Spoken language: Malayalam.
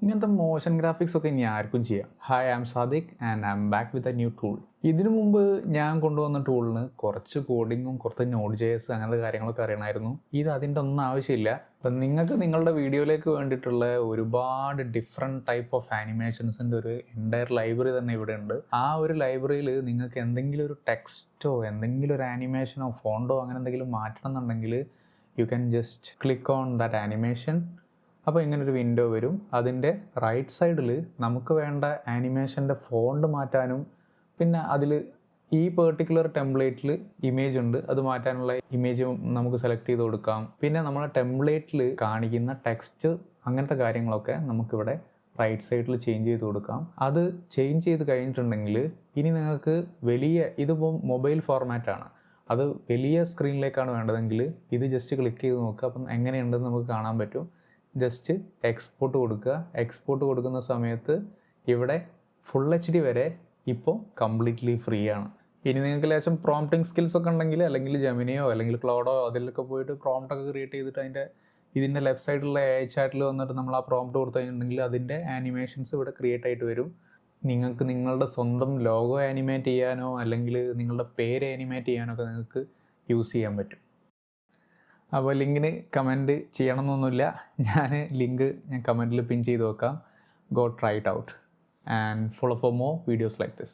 ഇങ്ങനത്തെ മോഷൻ ഗ്രാഫിക്സ് ഒക്കെ ഇനി ആർക്കും ചെയ്യാം. Hi, I am Sadiq and I am back with a new tool. ഇതിനു മുമ്പ് ഞാൻ കൊണ്ടുവന്ന ടൂളിന് കുറച്ച് കോഡിങ്ങും കുറച്ച് നോഡ് ജെഎസ് അങ്ങനത്തെ കാര്യങ്ങളൊക്കെ അറിയണമായിരുന്നു. ഇത് അതിൻ്റെ ഒന്നും ആവശ്യമില്ല. അപ്പം നിങ്ങൾക്ക് നിങ്ങളുടെ വീഡിയോയിലേക്ക് വേണ്ടിയിട്ടുള്ള ഒരുപാട് ഡിഫറെൻറ്റ് ടൈപ്പ് ഓഫ് ആനിമേഷൻസിൻ്റെ ഒരു എൻ്റയർ ലൈബ്രറി തന്നെ ഇവിടെ ഉണ്ട്. ആ ഒരു ലൈബ്രറിയിൽ നിങ്ങൾക്ക് എന്തെങ്കിലും ഒരു ടെക്സ്റ്റോ എന്തെങ്കിലും ഒരു ആനിമേഷനോ ഫോണ്ടോ അങ്ങനെ എന്തെങ്കിലും മാറ്റണം എന്നുണ്ടെങ്കിൽ you can just click on that animation. അപ്പോൾ ഇങ്ങനൊരു വിൻഡോ വരും. അതിൻ്റെ റൈറ്റ് സൈഡിൽ നമുക്ക് വേണ്ട ആനിമേഷൻ്റെ ഫോണ്ട് മാറ്റാനും പിന്നെ അതിൽ ഈ പെർട്ടിക്കുലർ ടെംപ്ലേറ്റിൽ ഇമേജ് ഉണ്ട്, അത് മാറ്റാനുള്ള ഇമേജ് നമുക്ക് സെലക്ട് ചെയ്ത് കൊടുക്കാം. പിന്നെ നമ്മളെ ടെംപ്ലേറ്റിൽ കാണിക്കുന്ന ടെക്സ്റ്റ് അങ്ങനത്തെ കാര്യങ്ങളൊക്കെ നമുക്കിവിടെ റൈറ്റ് സൈഡിൽ ചേഞ്ച് ചെയ്ത് കൊടുക്കാം. അത് ചേഞ്ച് ചെയ്ത് കഴിഞ്ഞിട്ടുണ്ടെങ്കിൽ ഇനി നിങ്ങൾക്ക് ഇതിപ്പോൾ മൊബൈൽ ഫോർമാറ്റാണ്, അത് വലിയ സ്ക്രീനിലേക്കാണ് വേണ്ടതെങ്കിൽ ഇത് ജസ്റ്റ് ക്ലിക്ക് ചെയ്ത് നോക്കുക. അപ്പം എങ്ങനെയുണ്ടെന്ന് നമുക്ക് കാണാൻ പറ്റും. ജസ്റ്റ് എക്സ്പോർട്ട് കൊടുക്കുക. എക്സ്പോർട്ട് കൊടുക്കുന്ന സമയത്ത് ഇവിടെ ഫുൾ HD വരെ ഇപ്പോൾ കംപ്ലീറ്റ്ലി ഫ്രീ ആണ്. ഇനി നിങ്ങൾക്ക് ലേശം പ്രോംപ്റ്റിംഗ് സ്കിൽസ് ഒക്കെ ഉണ്ടെങ്കിൽ അല്ലെങ്കിൽ ജെമിനിയോ അല്ലെങ്കിൽ ക്ലൗഡോ അതിലൊക്കെ പോയിട്ട് പ്രോംപ്റ്റൊക്കെ ക്രിയേറ്റ് ചെയ്തിട്ട് ഇതിൻ്റെ ലെഫ്റ്റ് സൈഡിലുള്ള AI ചാറ്റിൽ വന്നിട്ട് നമ്മൾ ആ പ്രോംപ്റ്റ് കൊടുത്തു കഴിഞ്ഞിട്ടുണ്ടെങ്കിൽ അതിൻ്റെ ആനിമേഷൻസ് ഇവിടെ ക്രിയേറ്റ് ആയിട്ട് വരും. നിങ്ങൾക്ക് നിങ്ങളുടെ സ്വന്തം ലോഗോ ആനിമേറ്റ് ചെയ്യാനോ അല്ലെങ്കിൽ നിങ്ങളുടെ പേര് ആനിമേറ്റ് ചെയ്യാനോ ഒക്കെ നിങ്ങൾക്ക് യൂസ് ചെയ്യാൻ പറ്റും. അപ്പോൾ ലിങ്കിന് കമൻറ്റ് ചെയ്യണമെന്നൊന്നുമില്ല. ഞാൻ കമൻറ്റിൽ പിൻ ചെയ്ത് വെക്കാം. Go try it out and follow for more videos like this.